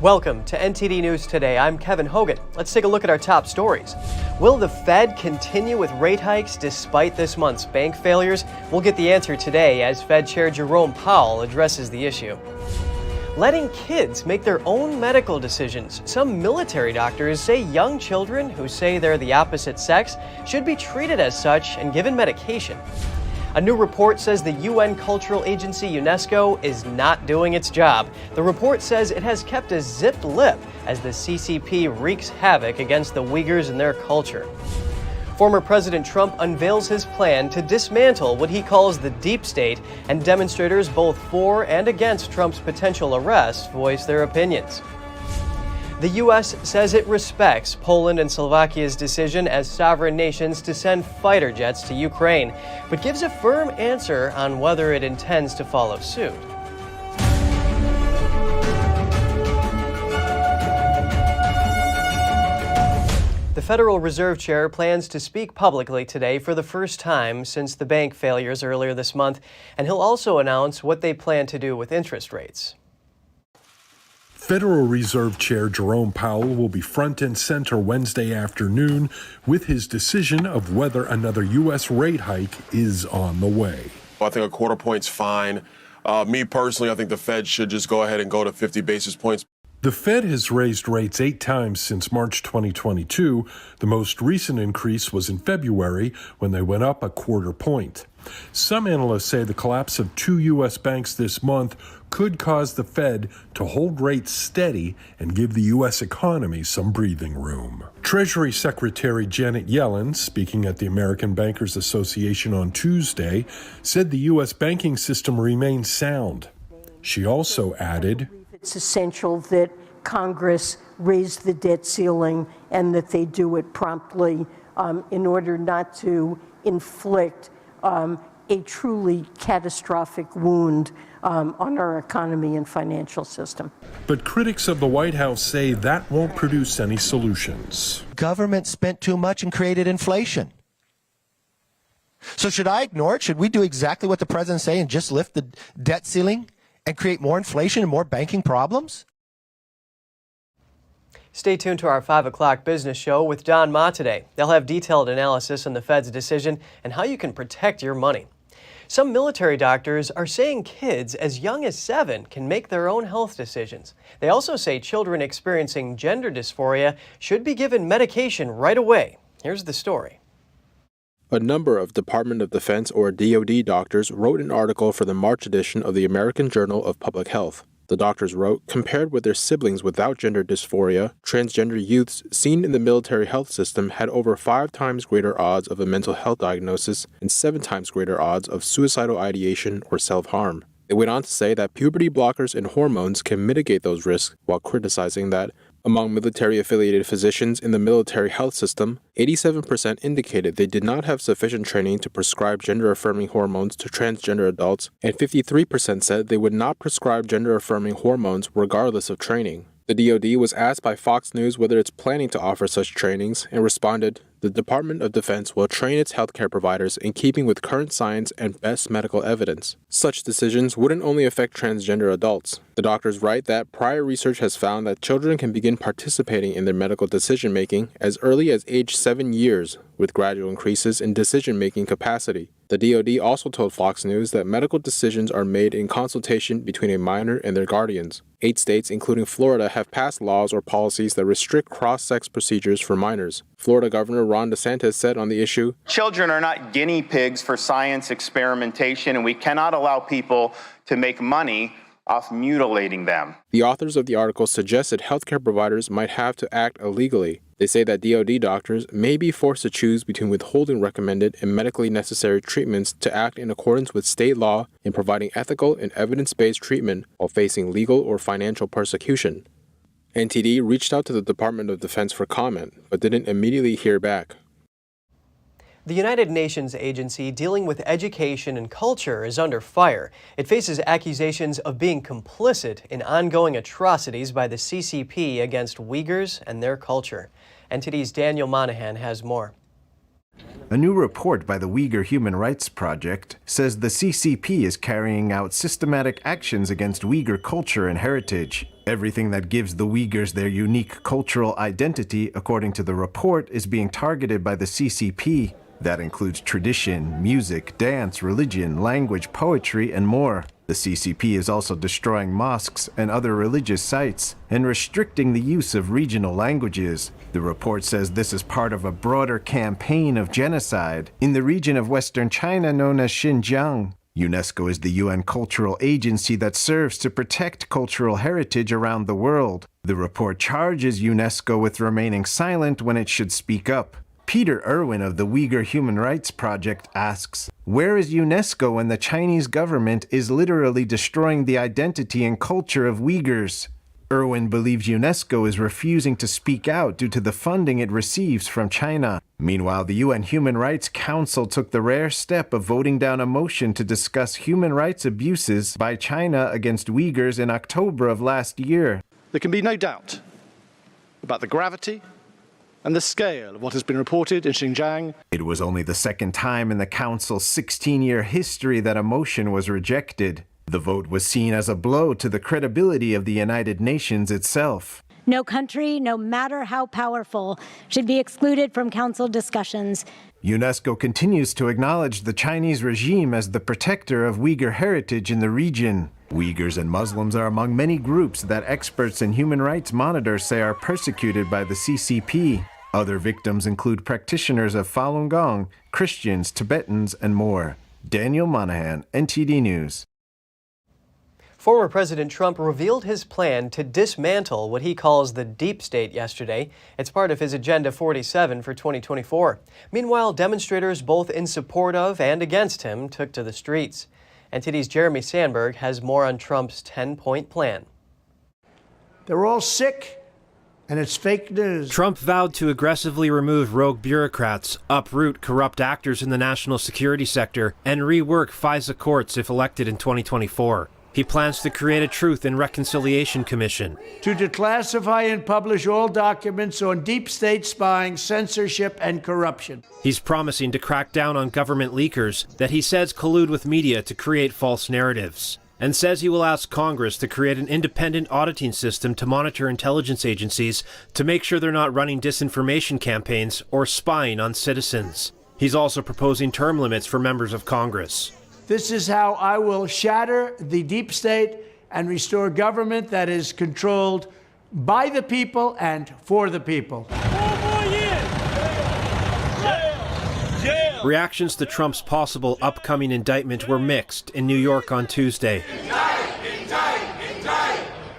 Welcome to NTD News Today. I'm Kevin Hogan. Let's take a look at our top stories. Will the Fed continue with rate hikes despite this month's bank failures? We'll get the answer today as Fed Chair Jerome Powell addresses the issue. Letting kids make their own medical decisions. Some military doctors say young children who say they're the opposite sex should be treated as such and given medication. A new report says the UN cultural agency UNESCO is not doing its job. The report says it has kept a zipped lip as the CCP wreaks havoc against the Uyghurs and their culture. Former President Trump unveils his plan to dismantle what he calls the deep state, and demonstrators both for and against Trump's potential arrest voice their opinions. The U.S. says it respects Poland and Slovakia's decision as sovereign nations to send fighter jets to Ukraine, but gives a firm answer on whether it intends to follow suit. The Federal Reserve Chair plans to speak publicly today for the first time since the bank failures earlier this month, and he'll also announce what they plan to do with interest rates. Federal Reserve Chair Jerome Powell will be front and center Wednesday afternoon with his decision of whether another U.S. rate hike is on the way. I think a quarter point's fine. Me personally, I think the Fed should just go ahead and go to 50 basis points. The Fed has raised rates 8 times since March 2022. The most recent increase was in February when they went up a quarter point. Some analysts say the collapse of 2 U.S. banks this month could cause the Fed to hold rates steady and give the U.S. economy some breathing room. Treasury Secretary Janet Yellen, speaking at the American Bankers Association on Tuesday, said the U.S. banking system remains sound. She also added, "It's essential that Congress raise the debt ceiling and that they do it promptly in order not to inflict a truly catastrophic wound on our economy and financial system." But critics of the White House say that won't produce any solutions. Government spent too much and created inflation. So should I ignore it? Should we do exactly what the president's saying and just lift the debt ceiling and create more inflation and more banking problems? Stay tuned to our 5 o'clock business show with Don Ma today. They'll have detailed analysis on the Fed's decision and how you can protect your money. Some military doctors are saying kids as young as 7 can make their own health decisions. They also say children experiencing gender dysphoria should be given medication right away. Here's the story. A number of Department of Defense or DoD doctors wrote an article for the March edition of the American Journal of Public Health. The doctors wrote, compared with their siblings without gender dysphoria, transgender youths seen in the military health system had over 5 times greater odds of a mental health diagnosis and 7 times greater odds of suicidal ideation or self-harm. They went on to say that puberty blockers and hormones can mitigate those risks, while criticizing that, among military-affiliated physicians in the military health system, 87% indicated they did not have sufficient training to prescribe gender-affirming hormones to transgender adults, and 53% said they would not prescribe gender-affirming hormones regardless of training. The DoD was asked by Fox News whether it's planning to offer such trainings and responded, "The Department of Defense will train its healthcare providers in keeping with current science and best medical evidence. Such decisions wouldn't only affect transgender adults." The doctors write that prior research has found that children can begin participating in their medical decision-making as early as age 7 years, with gradual increases in decision-making capacity. The DoD also told Fox News that medical decisions are made in consultation between a minor and their guardians. 8 states, including Florida, have passed laws or policies that restrict cross-sex procedures for minors. Florida Governor Ron DeSantis said on the issue, "Children are not guinea pigs for science experimentation, and we cannot allow people to make money off mutilating them." The authors of the article suggested healthcare providers might have to act illegally. They say that DoD doctors may be forced to choose between withholding recommended and medically necessary treatments to act in accordance with state law in providing ethical and evidence-based treatment while facing legal or financial persecution. NTD reached out to the Department of Defense for comment, but didn't immediately hear back. The United Nations agency dealing with education and culture is under fire. It faces accusations of being complicit in ongoing atrocities by the CCP against Uyghurs and their culture. NTD's Daniel Monahan has more. A new report by the Uyghur Human Rights Project says the CCP is carrying out systematic actions against Uyghur culture and heritage. Everything that gives the Uyghurs their unique cultural identity, according to the report, is being targeted by the CCP. That includes tradition, music, dance, religion, language, poetry, and more. The CCP is also destroying mosques and other religious sites and restricting the use of regional languages. The report says this is part of a broader campaign of genocide in the region of Western China known as Xinjiang. UNESCO is the UN cultural agency that serves to protect cultural heritage around the world. The report charges UNESCO with remaining silent when it should speak up. Peter Irwin of the Uyghur Human Rights Project asks, where is UNESCO when the Chinese government is literally destroying the identity and culture of Uyghurs? Irwin believes UNESCO is refusing to speak out due to the funding it receives from China. Meanwhile, the UN Human Rights Council took the rare step of voting down a motion to discuss human rights abuses by China against Uyghurs in October of last year. There can be no doubt about the gravity and the scale of what has been reported in Xinjiang. It was only the second time in the Council's 16-year history that a motion was rejected. The vote was seen as a blow to the credibility of the United Nations itself. No country, no matter how powerful, should be excluded from Council discussions. UNESCO continues to acknowledge the Chinese regime as the protector of Uyghur heritage in the region. Uyghurs and Muslims are among many groups that experts and human rights monitors say are persecuted by the CCP. Other victims include practitioners of Falun Gong, Christians, Tibetans, and more. Daniel Monahan, NTD News. Former President Trump revealed his plan to dismantle what he calls the deep state yesterday. It's part of his Agenda 47 for 2024. Meanwhile, demonstrators both in support of and against him took to the streets. NTD's Jeremy Sandberg has more on Trump's 10-point plan. They're all sick, and it's fake news. Trump vowed to aggressively remove rogue bureaucrats, uproot corrupt actors in the national security sector, and rework FISA courts if elected in 2024. He plans to create a Truth and Reconciliation Commission to declassify and publish all documents on deep state spying, censorship, and corruption. He's promising to crack down on government leakers that he says collude with media to create false narratives, and says he will ask Congress to create an independent auditing system to monitor intelligence agencies to make sure they're not running disinformation campaigns or spying on citizens. He's also proposing term limits for members of Congress. This is how I will shatter the deep state and restore government that is controlled by the people and for the people. Reactions to Trump's possible upcoming indictment were mixed in New York on Tuesday.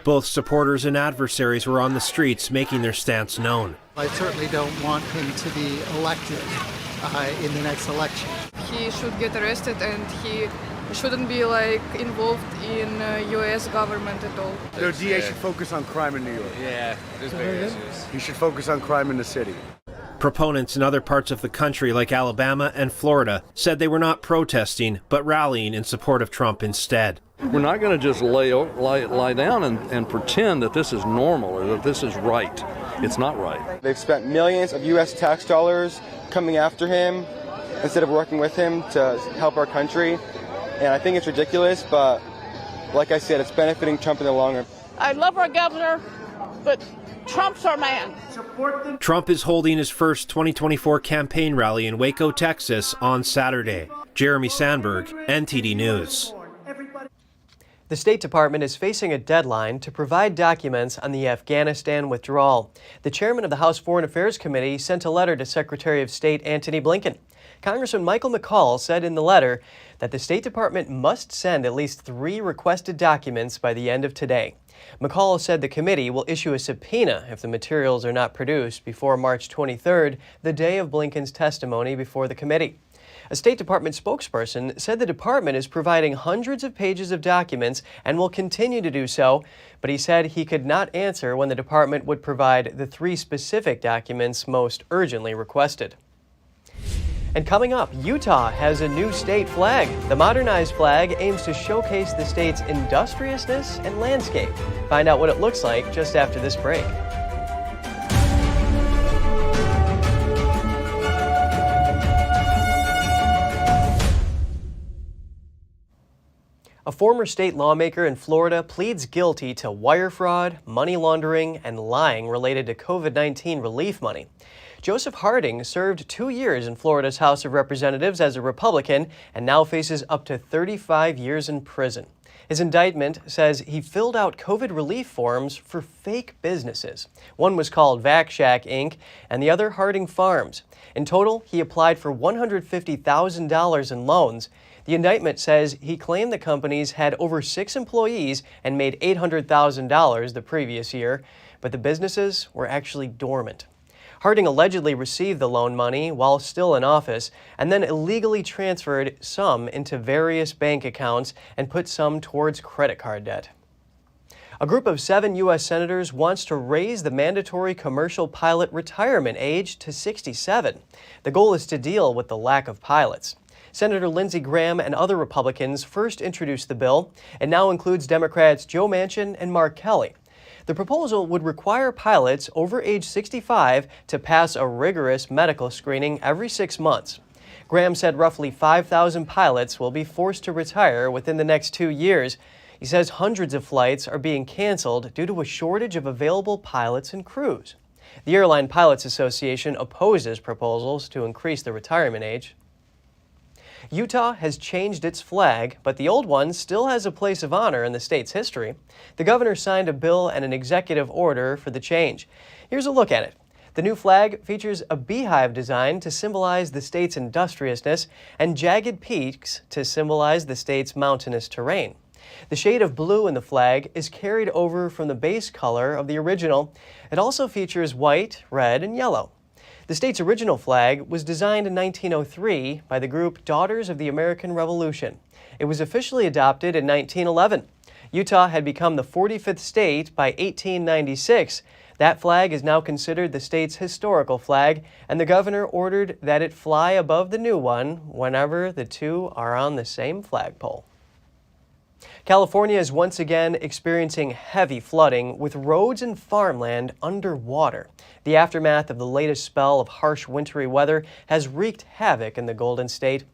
Both supporters and adversaries were on the streets making their stance known. I certainly don't want him to be elected in the next election. He should get arrested and he shouldn't be involved in U.S. government at all. The DA should focus on crime in New York. Yeah, there's bigger issues. He should focus on crime in the city. Proponents in other parts of the country like Alabama and Florida said they were not protesting but rallying in support of Trump instead. We're not going to just lie down and pretend that this is normal or that this is right. It's not right. They've spent millions of U.S. tax dollars coming after him instead of working with him to help our country. And I think it's ridiculous, but like I said, it's benefiting Trump in the long run. I love our governor, but Trump's our man. Trump is holding his first 2024 campaign rally in Waco, Texas on Saturday. Jeremy Sandberg, NTD News. The State Department is facing a deadline to provide documents on the Afghanistan withdrawal. The chairman of the House Foreign Affairs Committee sent a letter to Secretary of State Antony Blinken. Congressman Michael McCall said in the letter that the State Department must send at least 3 requested documents by the end of today. McCall said the committee will issue a subpoena if the materials are not produced before March 23rd, the day of Blinken's testimony before the committee. A State Department spokesperson said the department is providing hundreds of pages of documents and will continue to do so, but he said he could not answer when the department would provide the 3 specific documents most urgently requested. And coming up, Utah has a new state flag. The modernized flag aims to showcase the state's industriousness and landscape. Find out what it looks like just after this break. A former state lawmaker in Florida pleads guilty to wire fraud, money laundering, and lying related to COVID-19 relief money. Joseph Harding served 2 years in Florida's House of Representatives as a Republican and now faces up to 35 years in prison. His indictment says he filled out COVID relief forms for fake businesses. One was called Vac Shack Inc. and the other Harding Farms. In total, he applied for $150,000 in loans. The indictment says he claimed the companies had over 6 employees and made $800,000 the previous year, but the businesses were actually dormant. Harding allegedly received the loan money while still in office and then illegally transferred some into various bank accounts and put some towards credit card debt. A group of 7 U.S. senators wants to raise the mandatory commercial pilot retirement age to 67. The goal is to deal with the lack of pilots. Senator Lindsey Graham and other Republicans first introduced the bill. It now includes Democrats Joe Manchin and Mark Kelly. The proposal would require pilots over age 65 to pass a rigorous medical screening every 6 months. Graham said roughly 5,000 pilots will be forced to retire within the next 2 years. He says hundreds of flights are being canceled due to a shortage of available pilots and crews. The Airline Pilots Association opposes proposals to increase the retirement age. Utah has changed its flag, but the old one still has a place of honor in the state's history. The governor signed a bill and an executive order for the change. Here's a look at it. The new flag features a beehive design to symbolize the state's industriousness and jagged peaks to symbolize the state's mountainous terrain. The shade of blue in the flag is carried over from the base color of the original. It also features white, red, and yellow. The state's original flag was designed in 1903 by the group Daughters of the American Revolution. It was officially adopted in 1911. Utah had become the 45th state by 1896. That flag is now considered the state's historical flag, and the governor ordered that it fly above the new one whenever the two are on the same flagpole. California is once again experiencing heavy flooding with roads and farmland underwater. The aftermath of the latest spell of harsh wintry weather has wreaked havoc in the Golden State.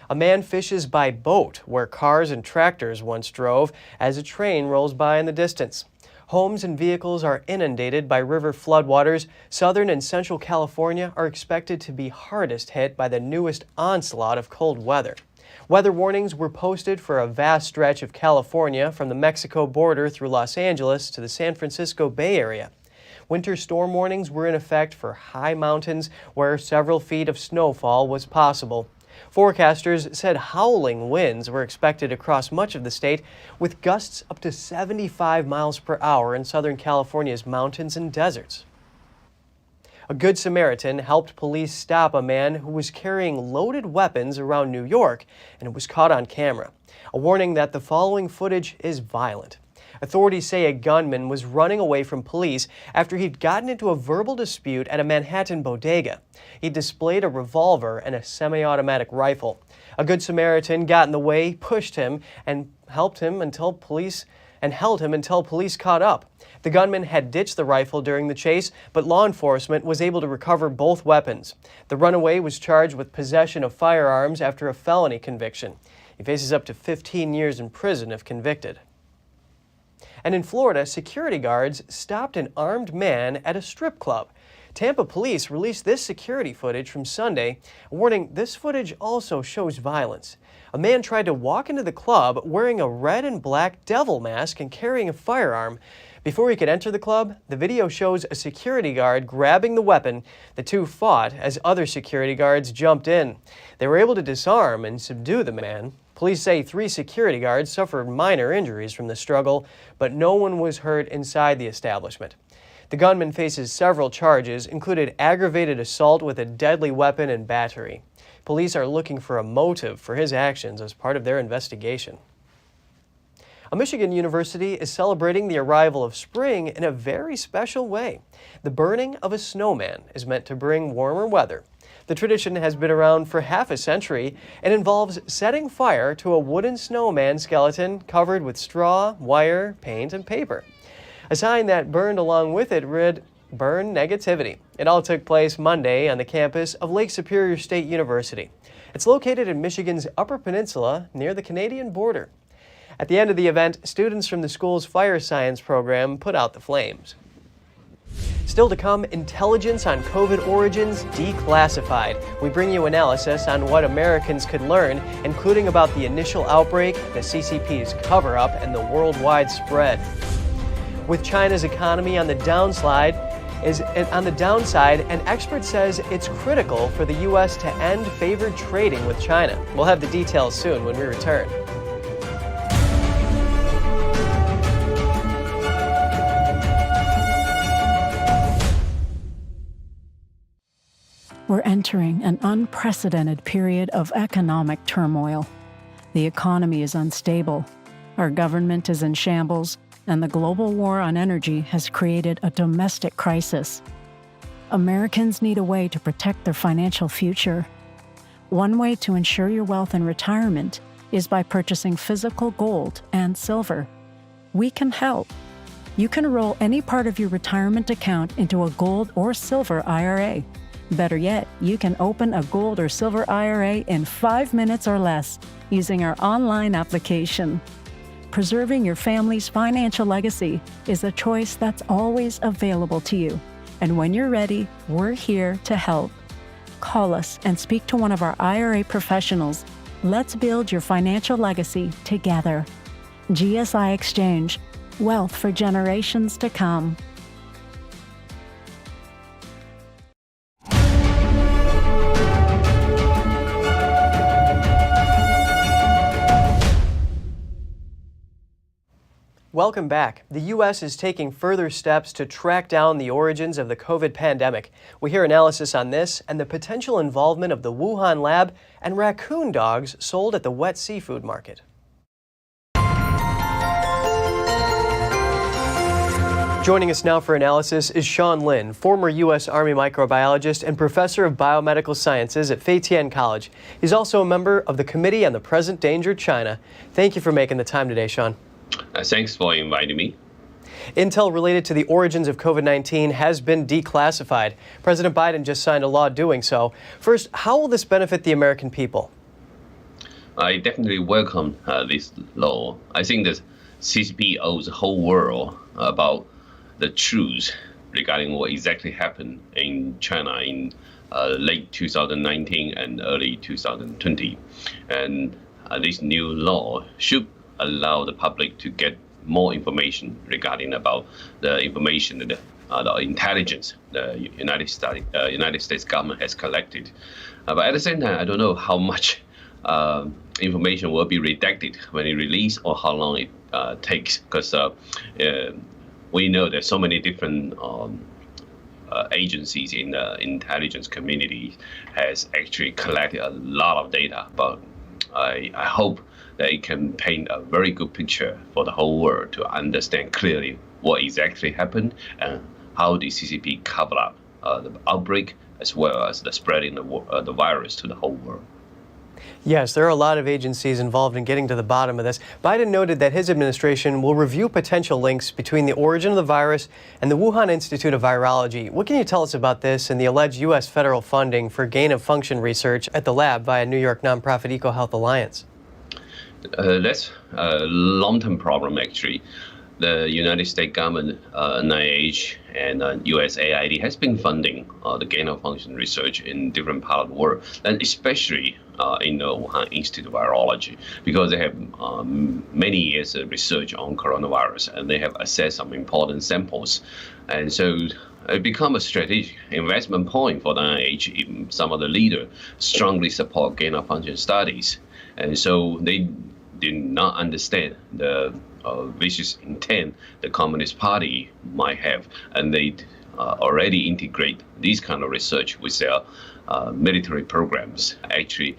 A man fishes by boat where cars and tractors once drove as a train rolls by in the distance. Homes and vehicles are inundated by river floodwaters. Southern and Central California are expected to be hardest hit by the newest onslaught of cold weather. Weather warnings were posted for a vast stretch of California from the Mexico border through Los Angeles to the San Francisco Bay Area. Winter storm warnings were in effect for high mountains where several feet of snowfall was possible. Forecasters said howling winds were expected across much of the state, with gusts up to 75 miles per hour in Southern California's mountains and deserts. A Good Samaritan helped police stop a man who was carrying loaded weapons around New York, and it was caught on camera. A warning that the following footage is violent. Authorities say a gunman was running away from police after he'd gotten into a verbal dispute at a Manhattan bodega. He displayed a revolver and a semi-automatic rifle. A Good Samaritan got in the way, pushed him, and held him until police caught up. The gunman had ditched the rifle during the chase, but law enforcement was able to recover both weapons. The runaway was charged with possession of firearms after a felony conviction. He faces up to 15 years in prison if convicted. And in Florida, security guards stopped an armed man at a strip club. Tampa police released this security footage from Sunday, warning this footage also shows violence. A man tried to walk into the club wearing a red and black devil mask and carrying a firearm. Before he could enter the club, the video shows a security guard grabbing the weapon. The two fought as other security guards jumped in. They were able to disarm and subdue the man. Police say 3 security guards suffered minor injuries from the struggle, but no one was hurt inside the establishment. The gunman faces several charges, including aggravated assault with a deadly weapon and battery. Police are looking for a motive for his actions as part of their investigation. A Michigan university is celebrating the arrival of spring in a very special way. The burning of a snowman is meant to bring warmer weather. The tradition has been around for half a century and involves setting fire to a wooden snowman skeleton covered with straw, wire, paint, and paper. A sign that burned along with it read, "Burn Negativity." It all took place Monday on the campus of Lake Superior State University. It's located in Michigan's Upper Peninsula near the Canadian border. At the end of the event, students from the school's fire science program put out the flames. Still to come, intelligence on COVID origins declassified. We bring you analysis on what Americans could learn, including about the initial outbreak, the CCP's cover-up, and the worldwide spread. With China's economy on the downside, an expert says it's critical for the U.S. to end favored trading with China. We'll have the details soon when we return. We're entering an unprecedented period of economic turmoil. The economy is unstable, our government is in shambles, and the global war on energy has created a domestic crisis. Americans need a way to protect their financial future. One way to ensure your wealth in retirement is by purchasing physical gold and silver. We can help. You can roll any part of your retirement account into a gold or silver IRA. Better yet, you can open a gold or silver IRA in 5 minutes or less using our online application. Preserving your family's financial legacy is a choice that's always available to you. And when you're ready, we're here to help. Call us and speak to one of our IRA professionals. Let's build your financial legacy together. GSI Exchange, wealth for generations to come. Welcome back. The U.S. is taking further steps to track down the origins of the COVID pandemic. We hear analysis on this and the potential involvement of the Wuhan lab and raccoon dogs sold at the wet seafood market. Joining us now for analysis is Sean Lin, former U.S. Army microbiologist and professor of biomedical sciences at Feitian College. He's also a member of the Committee on the Present Danger China. Thank you for making the time today, Sean. Thanks for inviting me. Intel related to the origins of COVID-19 has been declassified. President Biden just signed a law doing so. First, how will this benefit the American people? I definitely welcome this law. I think that CCP owes the whole world about the truth regarding what exactly happened in China in late 2019 and early 2020. And this new law should allow the public to get more information regarding about the information that the intelligence the United States government has collected. But at the same time, I don't know how much information will be redacted when it released or how long it takes, because we know there's so many different agencies in the intelligence community has actually collected a lot of data. But I hope that it can paint a very good picture for the whole world to understand clearly what exactly happened and how the CCP covered up the outbreak as well as the spreading the virus to the whole world. Yes, there are a lot of agencies involved in getting to the bottom of this. Biden noted that his administration will review potential links between the origin of the virus and the Wuhan Institute of Virology. What can you tell us about this and the alleged U.S. federal funding for gain-of-function research at the lab via New York nonprofit EcoHealth Alliance? That's a long-term problem, actually. The United States government, NIH, and USAID has been funding the gain-of-function research in different parts of the world, and especially in the Wuhan Institute of Virology, because they have many years of research on coronavirus, and they have assessed some important samples. And so it become a strategic investment point for the NIH. Even some of the leaders strongly support gain-of-function studies. And so they did not understand the vicious intent the Communist Party might have, and they already integrate these kind of research with their military programs. Actually,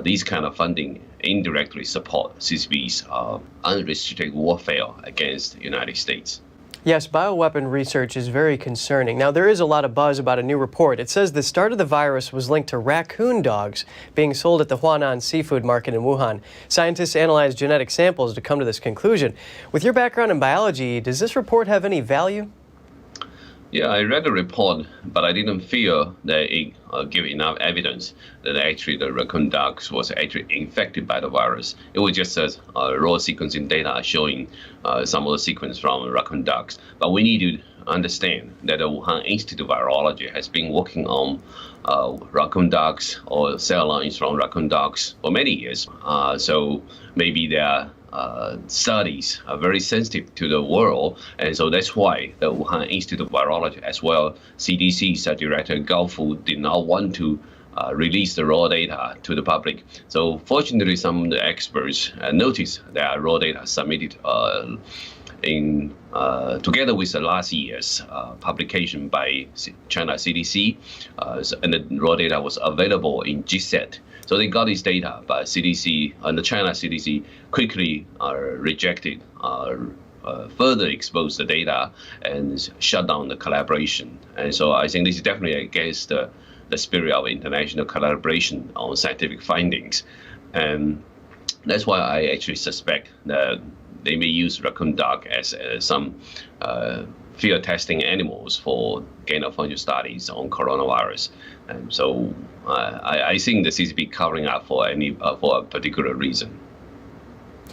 these kind of funding indirectly support CCP's unrestricted warfare against the United States. Yes, bioweapon research is very concerning. Now, there is a lot of buzz about a new report. It says the start of the virus was linked to raccoon dogs being sold at the Huanan seafood market in Wuhan. Scientists analyzed genetic samples to come to this conclusion. With your background in biology, does this report have any value? Yeah, I read the report, but I didn't feel that it gave enough evidence that actually the raccoon ducks was actually infected by the virus. It was just raw sequencing data showing some of the sequence from raccoon ducks. But we need to understand that the Wuhan Institute of Virology has been working on raccoon ducks or cell lines from raccoon ducks for many years. So maybe their studies are very sensitive to the world, and so that's why the Wuhan Institute of Virology, as well CDC's Director Gao Fu, did not want to release the raw data to the public. So fortunately, some of the experts noticed that raw data submitted together with the last year's publication by China CDC, and the raw data was available in GSET. So they got this data, but CDC and the China CDC quickly rejected, further exposed the data and shut down the collaboration. And so I think this is definitely against the spirit of international collaboration on scientific findings. And that's why I actually suspect that they may use raccoon duck as some field testing animals for gain-of-function studies on coronavirus. And so I think the CCP covering up for a particular reason.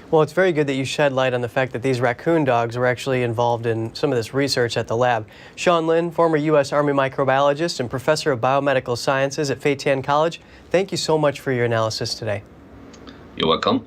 Well, it's very good that you shed light on the fact that these raccoon dogs were actually involved in some of this research at the lab. Sean Lin, former U.S. Army microbiologist and professor of biomedical sciences at Feitan College, thank you so much for your analysis today. You're welcome.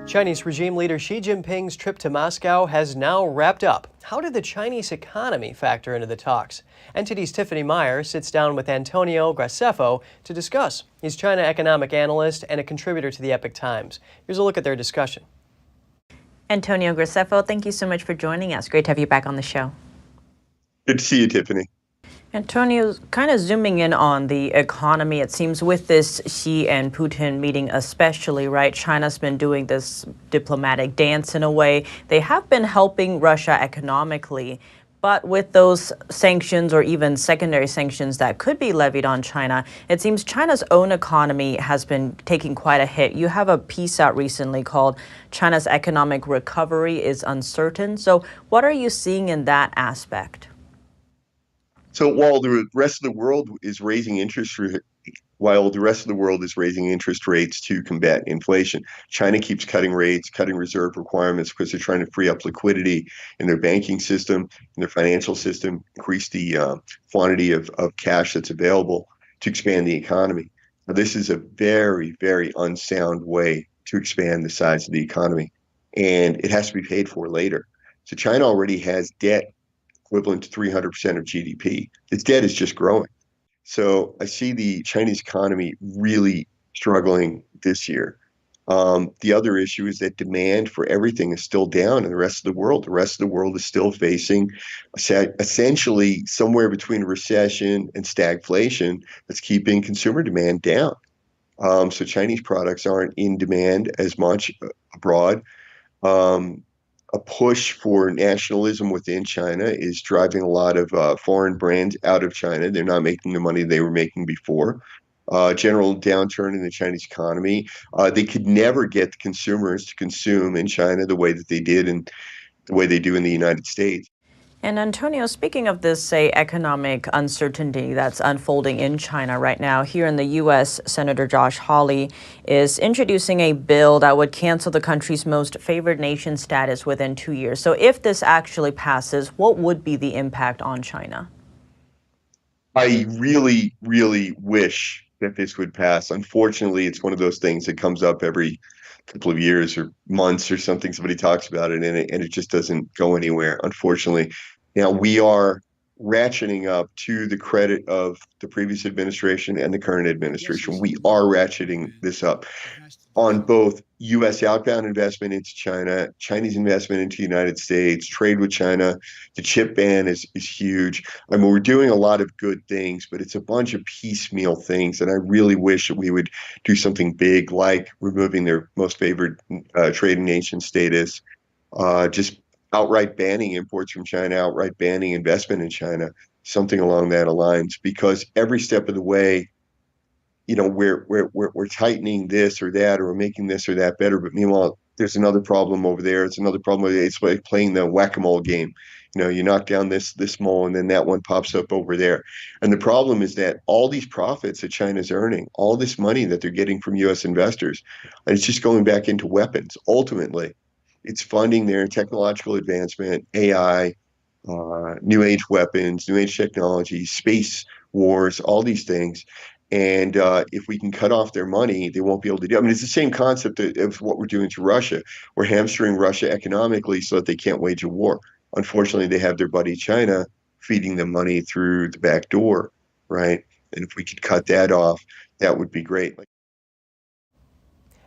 Chinese regime leader Xi Jinping's trip to Moscow has now wrapped up. How did the Chinese economy factor into the talks? NTD's Tiffany Meyer sits down with Antonio Grosso to discuss. He's China economic analyst and a contributor to the Epoch Times. Here's a look at their discussion. Antonio Grosso, thank you so much for joining us. Great to have you back on the show. Good to see you, Tiffany. Antonio, kind of zooming in on the economy, it seems with this Xi and Putin meeting especially, right? China's been doing this diplomatic dance in a way. They have been helping Russia economically, but with those sanctions or even secondary sanctions that could be levied on China, it seems China's own economy has been taking quite a hit. You have a piece out recently called China's Economic Recovery is Uncertain. So what are you seeing in that aspect? So while the rest of the world is raising interest rates to combat inflation, China keeps cutting rates, cutting reserve requirements because they're trying to free up liquidity in their banking system, in their financial system, increase the quantity of cash that's available to expand the economy. Now, this is a very, very unsound way to expand the size of the economy, and it has to be paid for later. So China already has debt equivalent to 300% of GDP. Its debt is just growing. So I see the Chinese economy really struggling this year. The other issue is that demand for everything is still down in the rest of the world. The rest of the world is still facing essentially somewhere between recession and stagflation that's keeping consumer demand down. So Chinese products aren't in demand as much abroad. A push for nationalism within China is driving a lot of foreign brands out of China. They're not making the money they were making before. General downturn in the Chinese economy. They could never get the consumers to consume in China the way that they did and the way they do in the United States. And Antonio, speaking of this, say, economic uncertainty that's unfolding in China right now, here in the U.S., Senator Josh Hawley is introducing a bill that would cancel the country's most favored nation status within 2 years. So if this actually passes, what would be the impact on China? I really, really wish that this would pass. Unfortunately, it's one of those things that comes up every couple of years or months or something. Somebody talks about it and it just doesn't go anywhere, unfortunately. Now, we are ratcheting up to the credit of the previous administration and the current administration. We are ratcheting this up on both U.S. outbound investment into China, Chinese investment into the United States, trade with China. The chip ban is huge. I mean, we're doing a lot of good things, but it's a bunch of piecemeal things. And I really wish that we would do something big, like removing their most favored trading nation status, just outright banning imports from China, outright banning investment in China, something along that lines. Because every step of the way, you know, we're tightening this or that, or we're making this or that better. But meanwhile, There's another problem over there. It's another problem. It's like playing the whack-a-mole game. You knock down this mole, and then that one pops up over there. And the problem is that all these profits that China's earning, all this money that they're getting from U.S. investors, and it's just going back into weapons. Ultimately, it's funding their technological advancement, AI, new age weapons, new age technology, space wars, all these things. And if we can cut off their money, they won't be able to do it. I mean, it's the same concept of what we're doing to Russia. We're hamstring Russia economically so that they can't wage a war. Unfortunately, they have their buddy China feeding them money through the back door, right? And if we could cut that off, that would be great.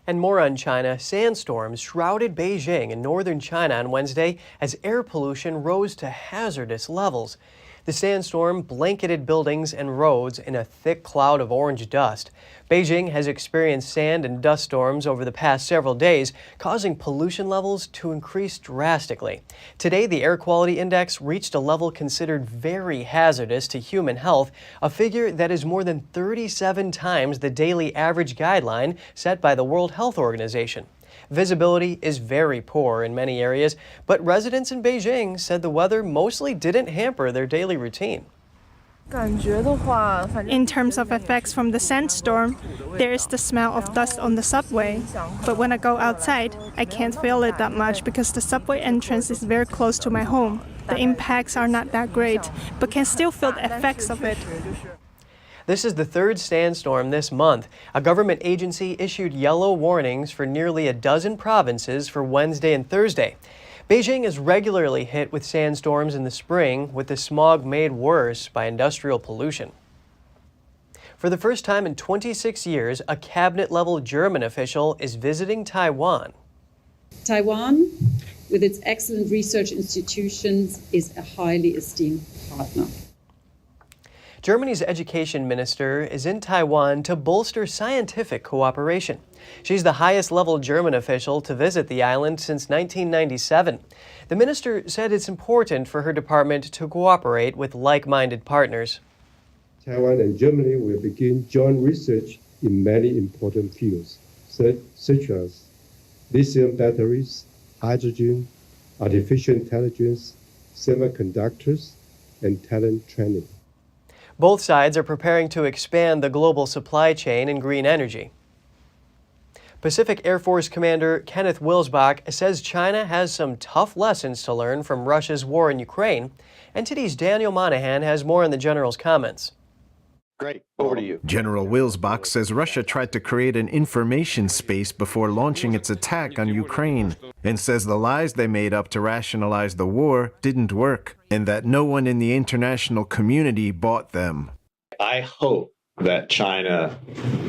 And more on China. Sandstorms shrouded Beijing in northern China on Wednesday as air pollution rose to hazardous levels. The sandstorm blanketed buildings and roads in a thick cloud of orange dust. Beijing has experienced sand and dust storms over the past several days, causing pollution levels to increase drastically. Today, the air quality index reached a level considered very hazardous to human health, a figure that is more than 37 times the daily average guideline set by the World Health Organization. Visibility is very poor in many areas, but residents in Beijing said the weather mostly didn't hamper their daily routine. In terms of effects from the sandstorm, there is the smell of dust on the subway. But when I go outside, I can't feel it that much because the subway entrance is very close to my home. The impacts are not that great, but can still feel the effects of it. This is the third sandstorm this month. A government agency issued yellow warnings for nearly a dozen provinces for Wednesday and Thursday. Beijing is regularly hit with sandstorms in the spring, with the smog made worse by industrial pollution. For the first time in 26 years, a cabinet-level German official is visiting Taiwan. Taiwan, with its excellent research institutions, is a highly esteemed partner. Germany's education minister is in Taiwan to bolster scientific cooperation. She's the highest-level German official to visit the island since 1997. The minister said it's important for her department to cooperate with like-minded partners. Taiwan and Germany will begin joint research in many important fields, such as lithium batteries, hydrogen, artificial intelligence, semiconductors, and talent training. Both sides are preparing to expand the global supply chain in green energy. Pacific Air Force Commander Kenneth Wilsbach says China has some tough lessons to learn from Russia's war in Ukraine. NTD's Daniel Monahan has more on the general's comments. Great. Over to you. General Wilsbach says Russia tried to create an information space before launching its attack on Ukraine, and says the lies they made up to rationalize the war didn't work, and that no one in the international community bought them. I hope that China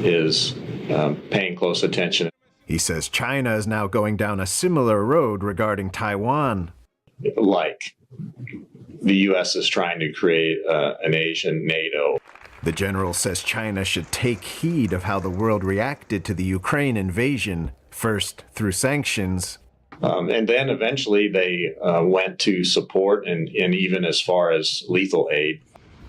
is paying close attention. He says China is now going down a similar road regarding Taiwan. Like the U.S. is trying to create an Asian NATO. The general says China should take heed of how the world reacted to the Ukraine invasion, first through sanctions. And then eventually they went to support and even as far as lethal aid.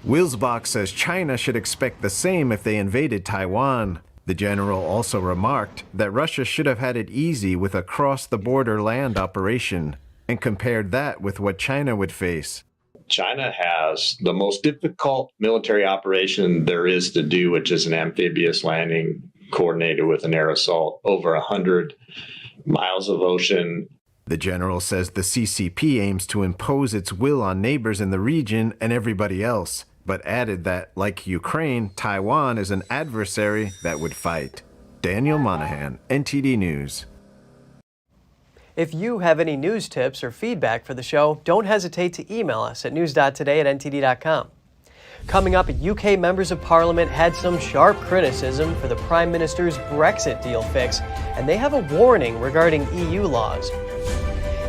Wilsbach says China should expect the same if they invaded Taiwan. The general also remarked that Russia should have had it easy with a cross-the-border land operation, and compared that with what China would face. China has the most difficult military operation there is to do, which is an amphibious landing coordinated with an air assault over 100 miles of ocean. The general says the CCP aims to impose its will on neighbors in the region and everybody else, but added that, like Ukraine, Taiwan is an adversary that would fight. Daniel Monahan, NTD News. If you have any news tips or feedback for the show, don't hesitate to email us at news.today@ntd.com. Coming up, UK members of Parliament had some sharp criticism for the Prime Minister's Brexit deal fix, and they have a warning regarding EU laws.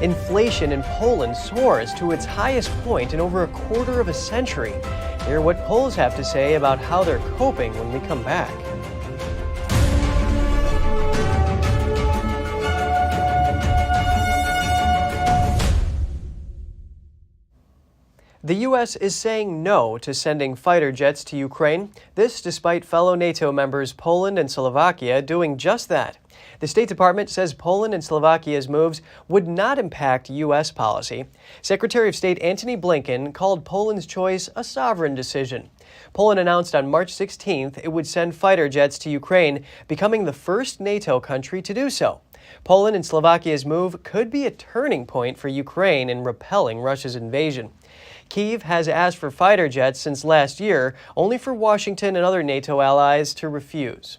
Inflation in Poland soars to its highest point in over a quarter of a century. Hear what Poles have to say about how they're coping when we come back. The U.S. is saying no to sending fighter jets to Ukraine, this despite fellow NATO members Poland and Slovakia doing just that. The The State Department says Poland and Slovakia's moves would not impact U.S. policy. Secretary of State Antony Blinken called Poland's choice a sovereign decision. Poland announced on March 16th it would send fighter jets to Ukraine, becoming the first NATO country to do so. Poland and Slovakia's move could be a turning point for Ukraine in repelling Russia's invasion. Kyiv has asked for fighter jets since last year, only for Washington and other NATO allies to refuse.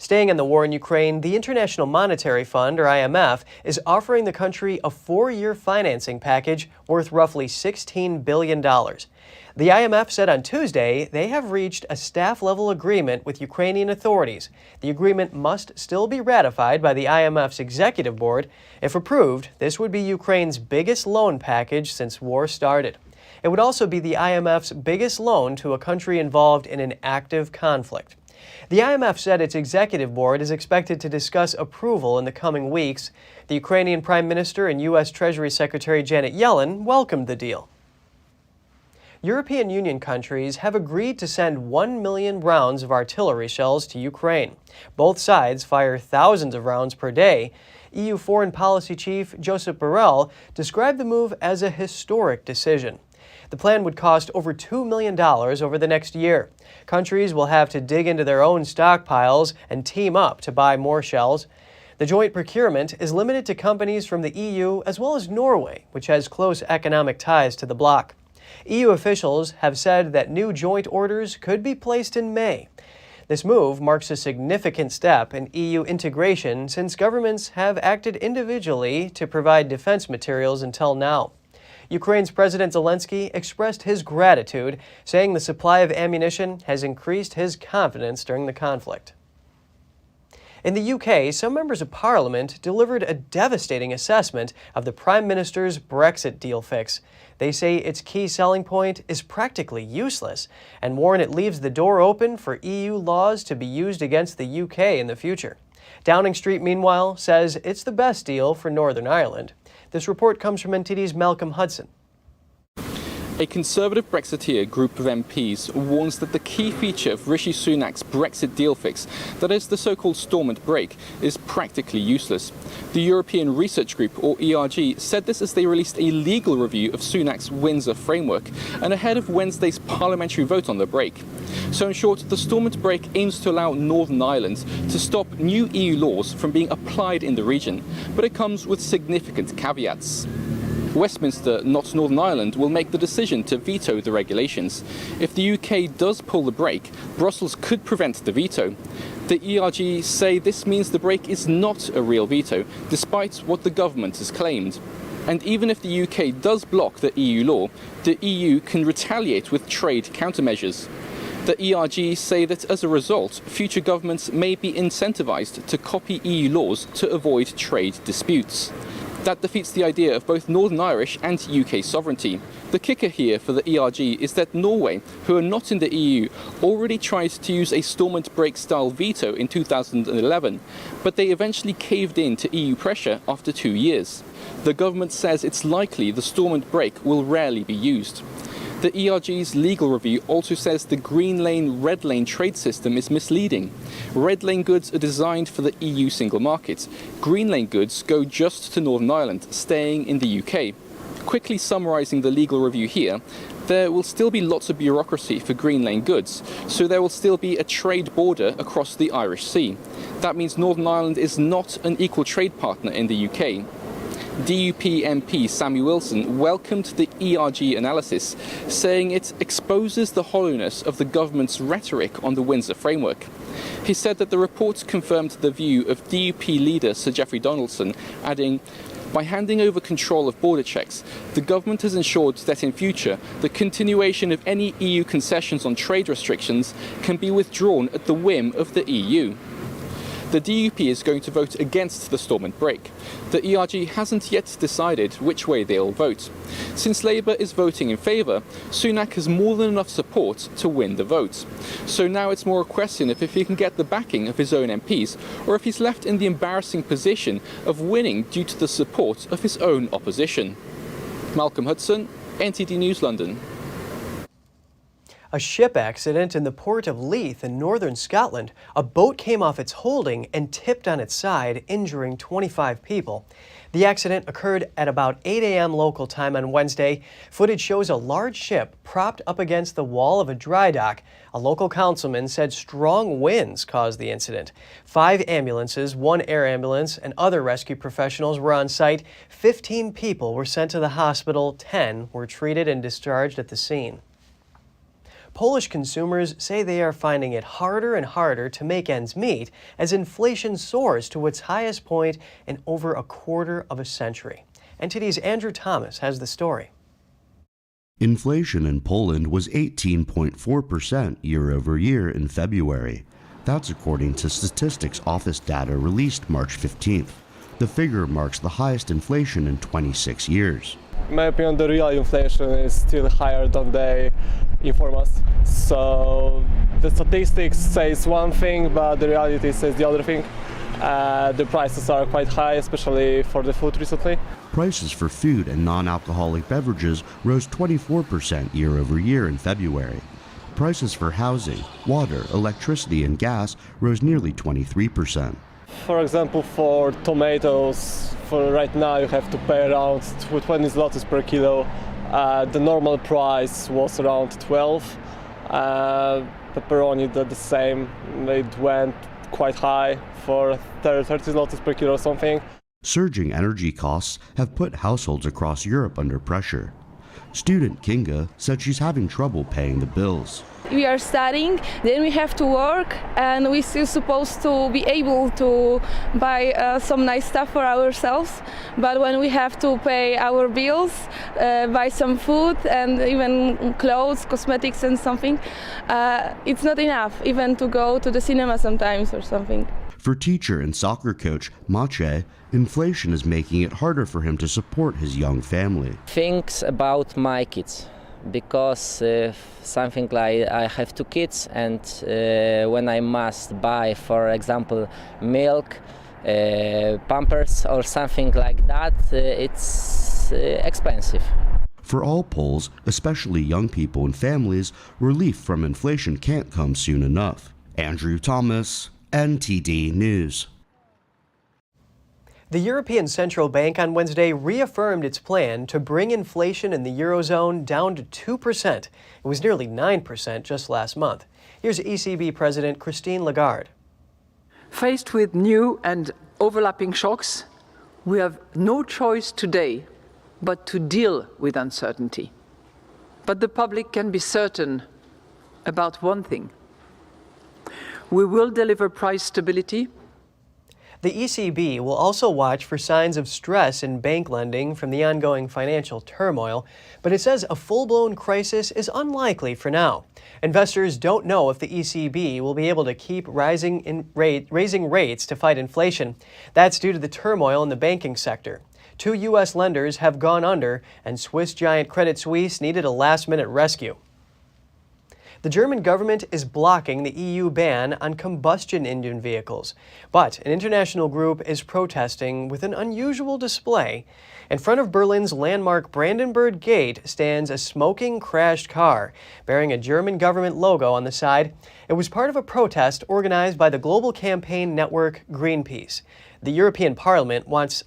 Staying on the war in Ukraine, the International Monetary Fund, or IMF, is offering the country a 4-year financing package worth roughly $16 billion. The IMF said on Tuesday they have reached a staff-level agreement with Ukrainian authorities. The agreement must still be ratified by the IMF's executive board. If approved, this would be Ukraine's biggest loan package since war started. It would also be the IMF's biggest loan to a country involved in an active conflict. The IMF said its executive board is expected to discuss approval in the coming weeks. The Ukrainian Prime Minister and U.S. Treasury Secretary Janet Yellen welcomed the deal. European Union countries have agreed to send 1 million rounds of artillery shells to Ukraine. Both sides fire thousands of rounds per day. EU Foreign Policy Chief Josep Borrell described the move as a historic decision. The plan would cost over $2 million over the next year. Countries will have to dig into their own stockpiles and team up to buy more shells. The joint procurement is limited to companies from the EU as well as Norway, which has close economic ties to the bloc. EU officials have said that new joint orders could be placed in May. This move marks a significant step in EU integration since governments have acted individually to provide defense materials until now. Ukraine's President Zelensky expressed his gratitude, saying the supply of ammunition has increased his confidence during the conflict. In the UK, some members of Parliament delivered a devastating assessment of the Prime Minister's Brexit deal fix. They say its key selling point is practically useless and warn it leaves the door open for EU laws to be used against the UK in the future. Downing Street, meanwhile, says it's the best deal for Northern Ireland. This report comes from NTD's Malcolm Hudson. A Conservative Brexiteer group of MPs warns that the key feature of Rishi Sunak's Brexit deal fix, that is the so-called Stormont break, is practically useless. The European Research Group, or ERG, said this as they released a legal review of Sunak's Windsor framework and ahead of Wednesday's parliamentary vote on the break. So in short, the Stormont break aims to allow Northern Ireland to stop new EU laws from being applied in the region, but it comes with significant caveats. Westminster, not Northern Ireland, will make the decision to veto the regulations. If the UK does pull the brake, Brussels could prevent the veto. The ERG say this means the brake is not a real veto, despite what the government has claimed. And even if the UK does block the EU law, the EU can retaliate with trade countermeasures. The ERG say that as a result, future governments may be incentivized to copy EU laws to avoid trade disputes. That defeats the idea of both Northern Irish and UK sovereignty. The kicker here for the ERG is that Norway, who are not in the EU, already tried to use a Stormont break-style veto in 2011, but they eventually caved in to EU pressure after 2 years. The government says it's likely the Stormont break will rarely be used. The ERG's legal review also says the green lane, red lane trade system is misleading. Red lane goods are designed for the EU single market. Green lane goods go just to Northern Ireland, staying in the UK. Quickly summarising the legal review here, there will still be lots of bureaucracy for green lane goods, so there will still be a trade border across the Irish Sea. That means Northern Ireland is not an equal trade partner in the UK. DUP MP Sammy Wilson welcomed the ERG analysis, saying it exposes the hollowness of the government's rhetoric on the Windsor framework. He said that the report confirmed the view of DUP leader Sir Geoffrey Donaldson, adding, "By handing over control of border checks, the government has ensured that in future, the continuation of any EU concessions on trade restrictions can be withdrawn at the whim of the EU." The DUP is going to vote against the Stormont break. The ERG hasn't yet decided which way they'll vote. Since Labour is voting in favour, Sunak has more than enough support to win the vote. So now it's more a question of if he can get the backing of his own MPs, or if he's left in the embarrassing position of winning due to the support of his own opposition. Malcolm Hudson, NTD News, London. A ship accident in the port of Leith in northern Scotland. A boat came off its holding and tipped on its side, injuring 25 people. The accident occurred at about 8 a.m. local time on Wednesday. Footage shows a large ship propped up against the wall of a dry dock. A local councilman said strong winds caused the incident. 5 ambulances, 1 air ambulance, and other rescue professionals were on site. 15 people were sent to the hospital. 10 were treated and discharged at the scene. Polish consumers say they are finding it harder and harder to make ends meet as inflation soars to its highest point in over a quarter of a century. NTD's Andrew Thomas has the story. Inflation in Poland was 18.4% year over year in February. That's according to Statistics Office data released March 15th. The figure marks the highest inflation in 26 years. In my opinion, the real inflation is still higher than they inform us. So the statistics says one thing, but the reality says the other thing. The prices are quite high, especially for the food recently. Prices for food and non-alcoholic beverages rose 24% year over year in February. Prices for housing, water, electricity, and gas rose nearly 23%. For example, for tomatoes, for right now you have to pay around 20 zlotys per kilo. The normal price was around 12. Pepperoni did the same. It went quite high for 30 zlotys per kilo or something. Surging energy costs have put households across Europe under pressure. Student Kinga said she's having trouble paying the bills. We are studying, then we have to work, and we're still supposed to be able to buy some nice stuff for ourselves. But when we have to pay our bills, buy some food and even clothes, cosmetics and something, it's not enough even to go to the cinema sometimes or something. For teacher and soccer coach Maciej, inflation is making it harder for him to support his young family. Thinks about my kids, because something like I have 2 kids, and when I must buy, for example, milk, Pampers or something like that, it's expensive. For all Poles, especially young people and families, relief from inflation can't come soon enough. Andrew Thomas, NTD News. The European Central Bank on Wednesday reaffirmed its plan to bring inflation in the Eurozone down to 2%. It was nearly 9% just last month. Here's ECB President Christine Lagarde. Faced with new and overlapping shocks, we have no choice today but to deal with uncertainty. But the public can be certain about one thing. We will deliver price stability. The ECB will also watch for signs of stress in bank lending from the ongoing financial turmoil, but it says a full-blown crisis is unlikely for now. Investors don't know if the ECB will be able to keep raising rates to fight inflation. That's due to the turmoil in the banking sector. 2 U.S. lenders have gone under, and Swiss giant Credit Suisse needed a last-minute rescue. The German government is blocking the EU ban on combustion engine vehicles, but an international group is protesting with an unusual display. In front of Berlin's landmark Brandenburg Gate stands a smoking crashed car bearing a German government logo on the side. It was part of a protest organized by the global campaign network Greenpeace. The European Parliament wants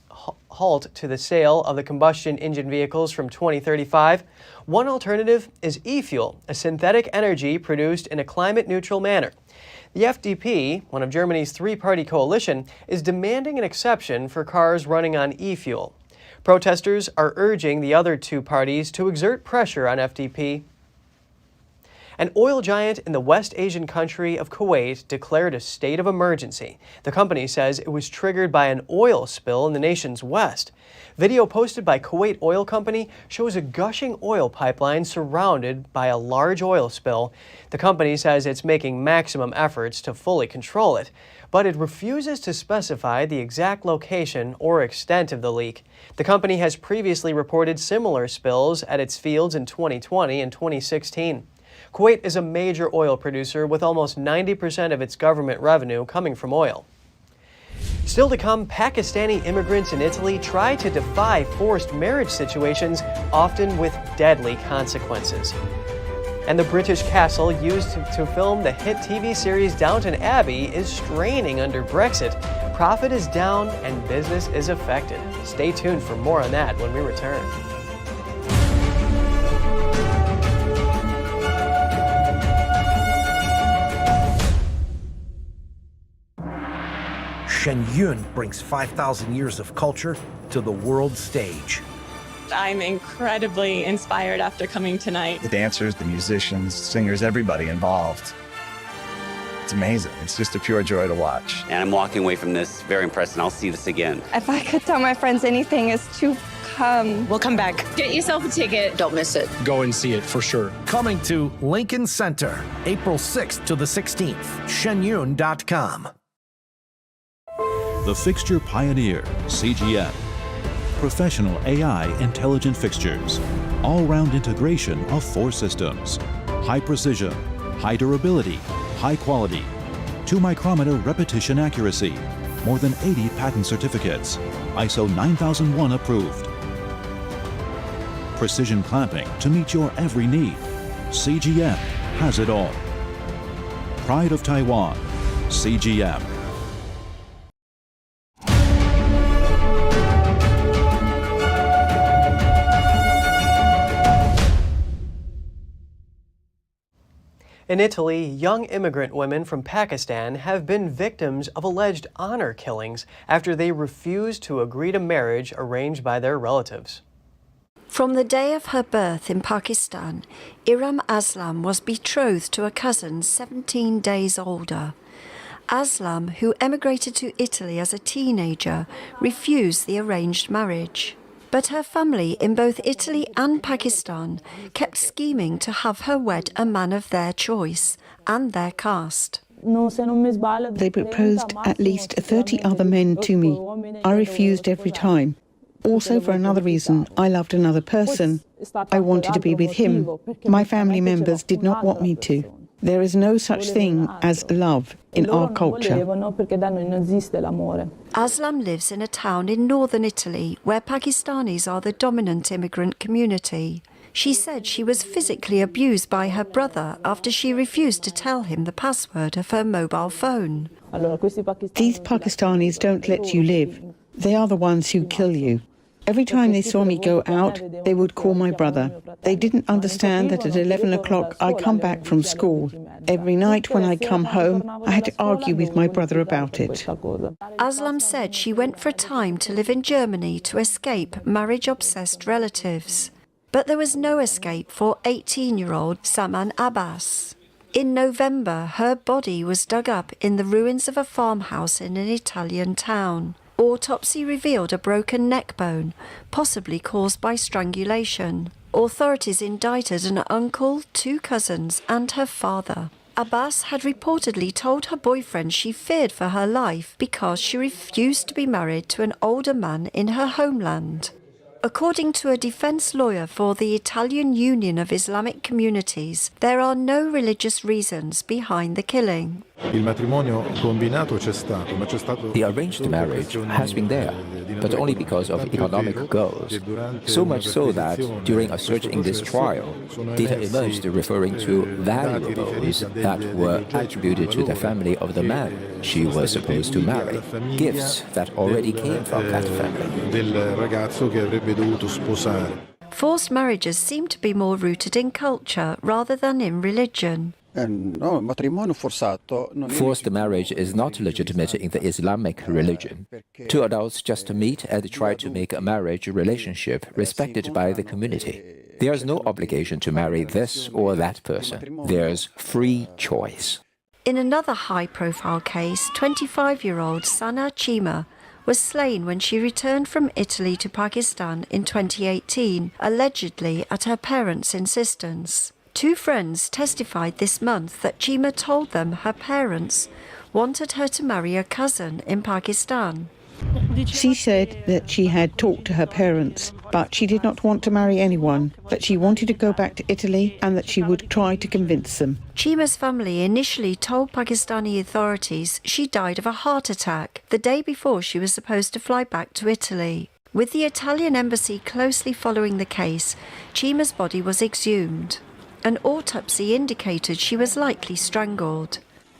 halt to the sale of the combustion engine vehicles from 2035. One alternative is e-fuel, a synthetic energy produced in a climate-neutral manner. The FDP, one of Germany's 3-party coalition, is demanding an exception for cars running on e-fuel. Protesters are urging the other 2 parties to exert pressure on FDP. An oil giant in the West Asian country of Kuwait declared a state of emergency. The company says it was triggered by an oil spill in the nation's west. Video posted by Kuwait Oil Company shows a gushing oil pipeline surrounded by a large oil spill. The company says it's making maximum efforts to fully control it, but it refuses to specify the exact location or extent of the leak. The company has previously reported similar spills at its fields in 2020 and 2016. Kuwait is a major oil producer with almost 90% of its government revenue coming from oil. Still to come, Pakistani immigrants in Italy try to defy forced marriage situations, often with deadly consequences. And the British castle used to film the hit TV series Downton Abbey is straining under Brexit. Profit is down and business is affected. Stay tuned for more on that when we return. Shenyun brings 5,000 years of culture to the world stage. I'm incredibly inspired after coming tonight. The dancers, the musicians, singers, everybody involved. It's amazing. It's just a pure joy to watch. And I'm walking away from this very impressed, and I'll see this again. If I could tell my friends anything, is to come. We'll come back. Get yourself a ticket. Don't miss it. Go and see it for sure. Coming to Lincoln Center, April 6th to the 16th. Shenyun.com. The Fixture Pioneer, CGM. Professional AI intelligent fixtures. All-round integration of 4 systems. High precision, high durability, high quality. 2-micrometer repetition accuracy. More than 80 patent certificates. ISO 9001 approved. Precision clamping to meet your every need. CGM has it all. Pride of Taiwan, CGM. In Italy, young immigrant women from Pakistan have been victims of alleged honor killings after they refused to agree to marriage arranged by their relatives. From the day of her birth in Pakistan, Iram Aslam was betrothed to a cousin 17 days older. Aslam, who emigrated to Italy as a teenager, refused the arranged marriage. But her family in both Italy and Pakistan kept scheming to have her wed a man of their choice and their caste. They proposed at least 30 other men to me. I refused every time. Also, for another reason, I loved another person. I wanted to be with him. My family members did not want me to. There is no such thing as love in our culture. Aslam lives in a town in northern Italy where Pakistanis are the dominant immigrant community. She said she was physically abused by her brother after she refused to tell him the password of her mobile phone. These Pakistanis don't let you live. They are the ones who kill you. Every time they saw me go out, they would call my brother. They didn't understand that at 11 o'clock I come back from school. Every night when I come home, I had to argue with my brother about it. Aslam said she went for a time to live in Germany to escape marriage-obsessed relatives. But there was no escape for 18-year-old Saman Abbas. In November, her body was dug up in the ruins of a farmhouse in an Italian town. Autopsy revealed a broken neck bone, possibly caused by strangulation. Authorities indicted an uncle, 2 cousins, and her father. Abbas had reportedly told her boyfriend she feared for her life because she refused to be married to an older man in her homeland. According to a defense lawyer for the Italian Union of Islamic Communities, there are no religious reasons behind the killing. The arranged marriage has been there, but only because of economic goals. So much so that during a search in this trial, data emerged referring to valuables that were attributed to the family of the man she was supposed to marry, gifts that already came from that family. Forced marriages seem to be more rooted in culture rather than in religion. Forced marriage is not legitimate in the Islamic religion. 2 adults just meet and try to make a marriage relationship respected by the community. There's no obligation to marry this or that person. There's free choice. In another high-profile case, 25-year-old Sana Chima was slain when she returned from Italy to Pakistan in 2018, allegedly at her parents' insistence. 2 friends testified this month that Chima told them her parents wanted her to marry a cousin in Pakistan. She said that she had talked to her parents, but she did not want to marry anyone, that she wanted to go back to Italy and that she would try to convince them. Chima's family initially told Pakistani authorities she died of a heart attack the day before she was supposed to fly back to Italy. With the Italian embassy closely following the case, Chima's body was exhumed. An autopsy indicated she was likely strangled.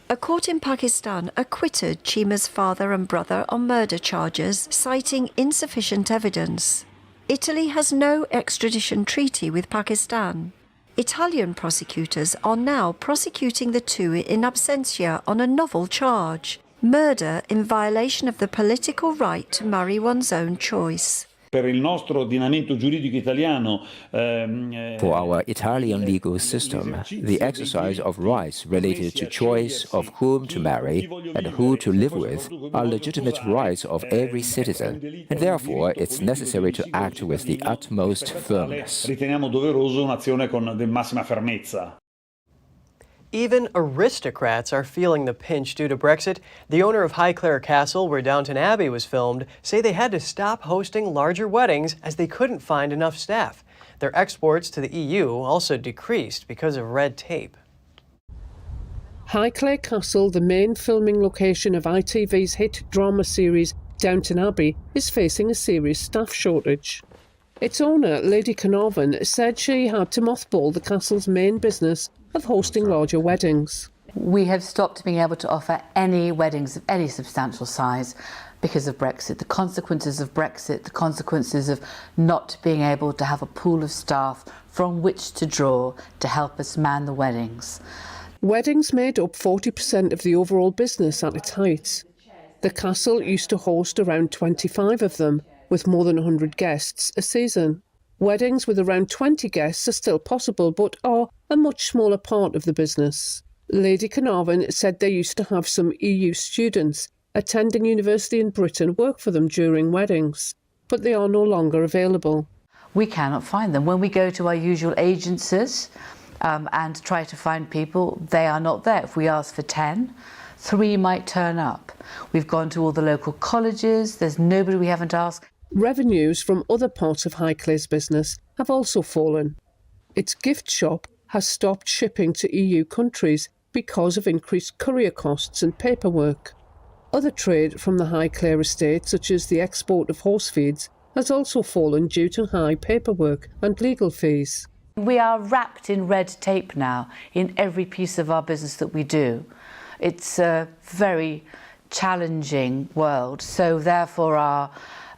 A court in Pakistan acquitted Chima's father and brother on murder charges, citing insufficient evidence. Italy has no extradition treaty with Pakistan. Italian prosecutors are now prosecuting the two in absentia on a novel charge: murder in violation of the political right to marry one's own choice. For our Italian legal system, the exercise of rights related to choice of whom to marry and who to live with are legitimate rights of every citizen, and therefore it's necessary to act with the utmost firmness. Even aristocrats are feeling the pinch due to Brexit. The owner of Highclere Castle, where Downton Abbey was filmed, say they had to stop hosting larger weddings as they couldn't find enough staff. Their exports to the EU also decreased because of red tape. Highclere Castle, the main filming location of ITV's hit drama series Downton Abbey, is facing a serious staff shortage. Its owner, Lady Carnarvon, said she had to mothball the castle's main business of hosting larger weddings. We have stopped being able to offer any weddings of any substantial size because of Brexit. The consequences of Brexit, the consequences of not being able to have a pool of staff from which to draw to help us man the weddings. Weddings made up 40% of the overall business at its height. The castle used to host around 25 of them, with more than 100 guests a season. Weddings with around 20 guests are still possible, but are a much smaller part of the business. Lady Carnarvon said they used to have some EU students attending university in Britain work for them during weddings, but they are no longer available. We cannot find them. When we go to our usual agencies and try to find people, they are not there. If we ask for 10, 3 might turn up. We've gone to all the local colleges, there's nobody we haven't asked. Revenues from other parts of Highclere's business have also fallen. Its gift shop has stopped shipping to EU countries because of increased courier costs and paperwork. Other trade from the Highclere estate, such as the export of horse feeds, has also fallen due to high paperwork and legal fees. We are wrapped in red tape now in every piece of our business that we do. It's a very challenging world, so therefore our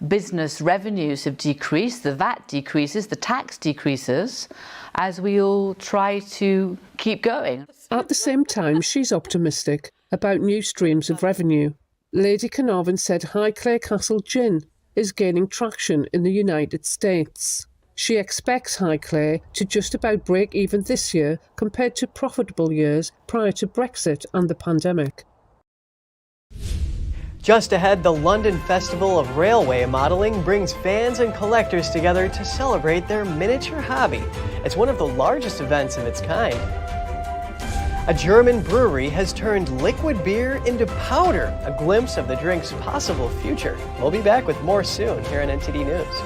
business revenues have decreased, the VAT decreases, the tax decreases, as we all try to keep going. At the same time, she's optimistic about new streams of revenue. Lady Carnarvon said Highclere Castle Gin is gaining traction in the United States. She expects Highclere to just about break even this year compared to profitable years prior to Brexit and the pandemic. Just ahead, the London Festival of Railway Modelling brings fans and collectors together to celebrate their miniature hobby. It's one of the largest events of its kind. A German brewery has turned liquid beer into powder, a glimpse of the drink's possible future. We'll be back with more soon here on NTD News.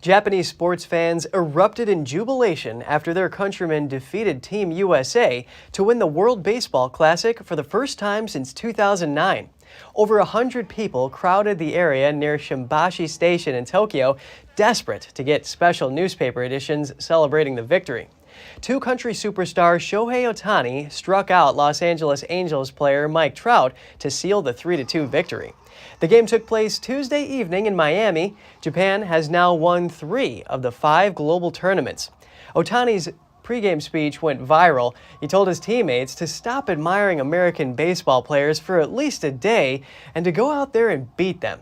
Japanese sports fans erupted in jubilation after their countrymen defeated Team USA to win the World Baseball Classic for the first time since 2009. Over 100 people crowded the area near Shimbashi Station in Tokyo, desperate to get special newspaper editions celebrating the victory. Two-country superstar Shohei Ohtani struck out Los Angeles Angels player Mike Trout to seal the 3-2 victory. The game took place Tuesday evening in Miami. Japan has now won 3 of the 5 global tournaments. Ohtani's pregame speech went viral. He told his teammates to stop admiring American baseball players for at least a day and to go out there and beat them.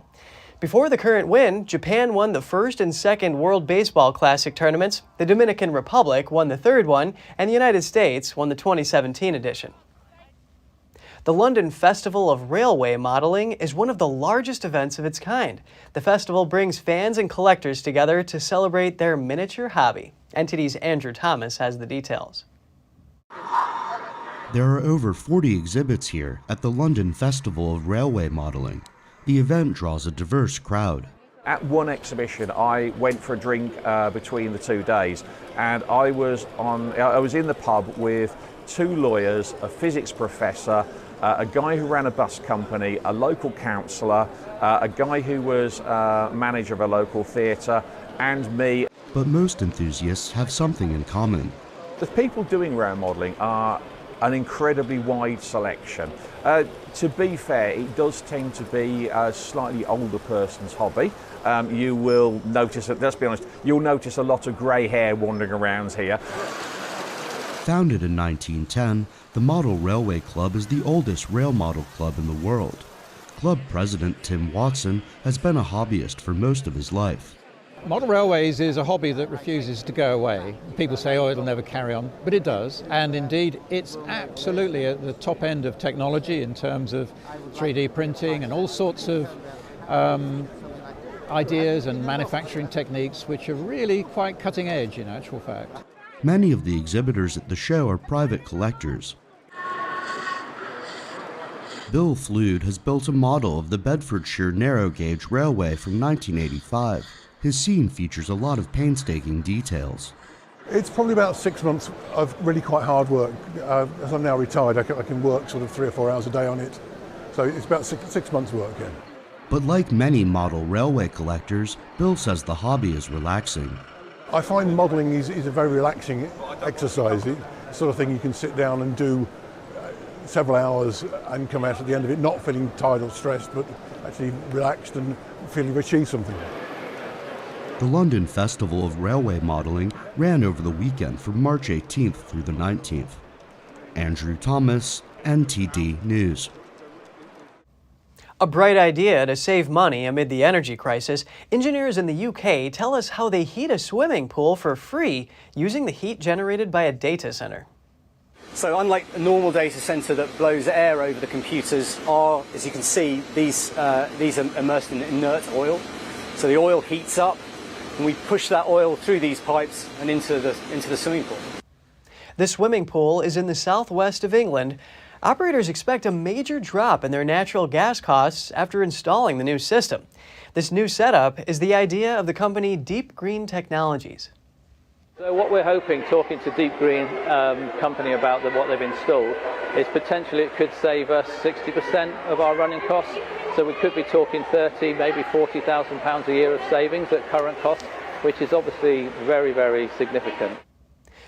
Before the current win, Japan won the first and second World Baseball Classic tournaments, the Dominican Republic won the third one, and the United States won the 2017 edition. The London Festival of Railway Modelling is one of the largest events of its kind. The festival brings fans and collectors together to celebrate their miniature hobby. NTD's Andrew Thomas has the details. There are over 40 exhibits here at the London Festival of Railway Modelling. The event draws a diverse crowd. At one exhibition, I went for a drink between the 2 days, and I was in the pub with 2 lawyers, a physics professor, a guy who ran a bus company, a local councillor, a guy who was manager of a local theatre, and me. But most enthusiasts have something in common. The people doing rail modelling are an incredibly wide selection. To be fair, it does tend to be a slightly older person's hobby. You will notice, let's be honest, you'll notice a lot of grey hair wandering around here. Founded in 1910, the Model Railway Club is the oldest rail model club in the world. Club president Tim Watson has been a hobbyist for most of his life. Model railways is a hobby that refuses to go away. People say, oh, it'll never carry on, but it does. And indeed, it's absolutely at the top end of technology in terms of 3D printing and all sorts of ideas and manufacturing techniques, which are really quite cutting edge in actual fact. Many of the exhibitors at the show are private collectors. Bill Flood has built a model of the Bedfordshire narrow gauge railway from 1985. His scene features a lot of painstaking details. It's probably about 6 months of really quite hard work. As I'm now retired, I can work sort of 3 or 4 hours a day on it. So it's about six months work, yeah. But like many model railway collectors, Bill says the hobby is relaxing. I find modelling is a very relaxing exercise. It's the sort of thing you can sit down and do several hours and come out at the end of it not feeling tired or stressed, but actually relaxed and feeling you've achieved something. The London Festival of Railway Modelling ran over the weekend from March 18th through the 19th. Andrew Thomas, NTD News. A bright idea to save money amid the energy crisis. Engineers in the UK tell us how they heat a swimming pool for free using the heat generated by a data center. So unlike a normal data center that blows air over the computers, as you can see, these are immersed in inert oil. So the oil heats up, and we push that oil through these pipes and into the swimming pool. The swimming pool is in the southwest of England. Operators expect a major drop in their natural gas costs after installing the new system. This new setup is the idea of the company Deep Green Technologies. So what we're hoping, talking to Deep Green company about what they've installed, is potentially it could save us 60% of our running costs. So we could be talking 30, maybe £40,000 a year of savings at current cost, which is obviously very, very significant.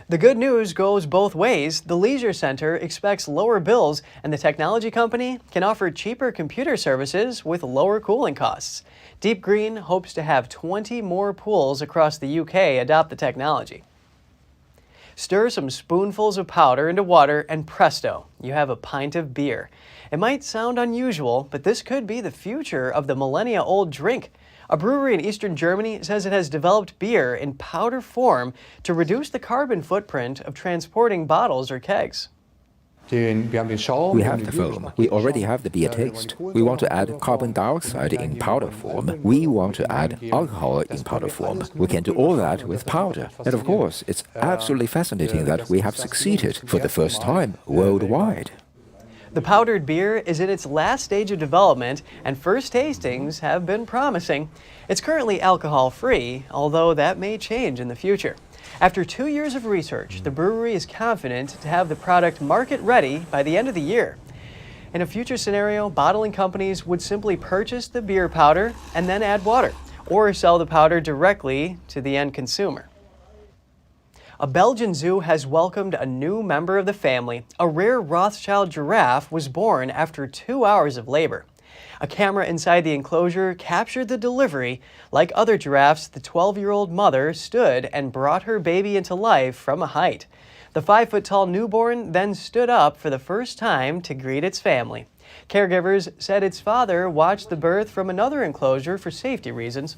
The good news goes both ways. The leisure center expects lower bills, and the technology company can offer cheaper computer services with lower cooling costs. Deep Green hopes to have 20 more pools across the UK adopt the technology. Stir some spoonfuls of powder into water and presto, you have a pint of beer. It might sound unusual, but this could be the future of the millennia-old drink. A brewery in eastern Germany says it has developed beer in powder form to reduce the carbon footprint of transporting bottles or kegs. We have the foam. We already have the beer taste. We want to add carbon dioxide in powder form. We want to add alcohol in powder form. We can do all that with powder. And of course, it's absolutely fascinating that we have succeeded for the first time worldwide. The powdered beer is in its last stage of development, and first tastings have been promising. It's currently alcohol-free, although that may change in the future. After 2 years of research, the brewery is confident to have the product market-ready by the end of the year. In a future scenario, bottling companies would simply purchase the beer powder and then add water, or sell the powder directly to the end consumer. A Belgian zoo has welcomed a new member of the family. A rare Rothschild giraffe was born after 2 hours of labor. A camera inside the enclosure captured the delivery. Like other giraffes, the 12-year-old mother stood and brought her baby into life from a height. The 5-foot-tall newborn then stood up for the first time to greet its family. Caregivers said its father watched the birth from another enclosure for safety reasons.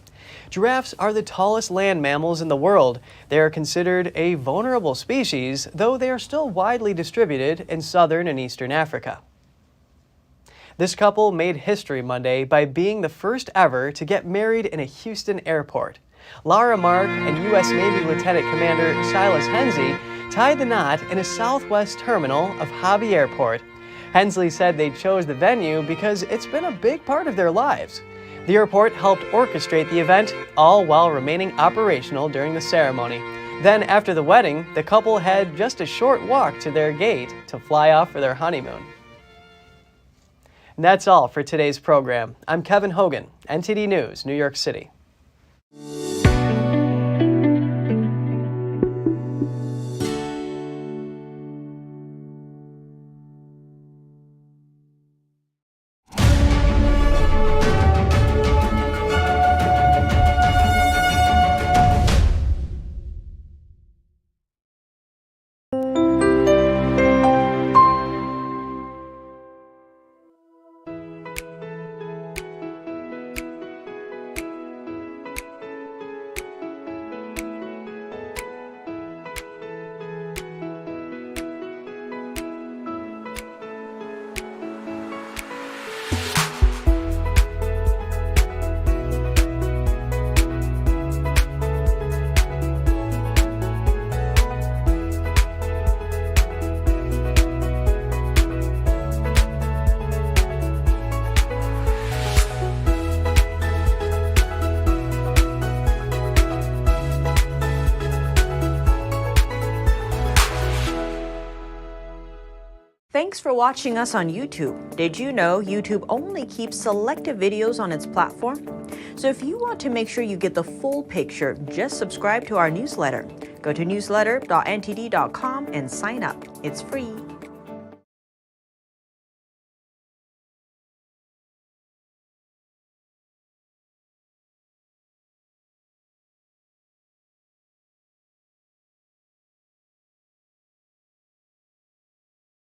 Giraffes are the tallest land mammals in the world. They are considered a vulnerable species, though they are still widely distributed in southern and eastern Africa. This couple made history Monday by being the first ever to get married in a Houston airport. Laura Mark and U.S. Navy Lieutenant Commander Silas Hensley tied the knot in a southwest terminal of Hobby Airport. Hensley said they chose the venue because it's been a big part of their lives. The airport helped orchestrate the event, all while remaining operational during the ceremony. Then, after the wedding, the couple had just a short walk to their gate to fly off for their honeymoon. And that's all for today's program. I'm Kevin Hogan, NTD News, New York City. Thanks for watching us on YouTube. Did you know YouTube only keeps selected videos on its platform? So if you want to make sure you get the full picture, just subscribe to our newsletter. Go to newsletter.ntd.com and sign up. It's free.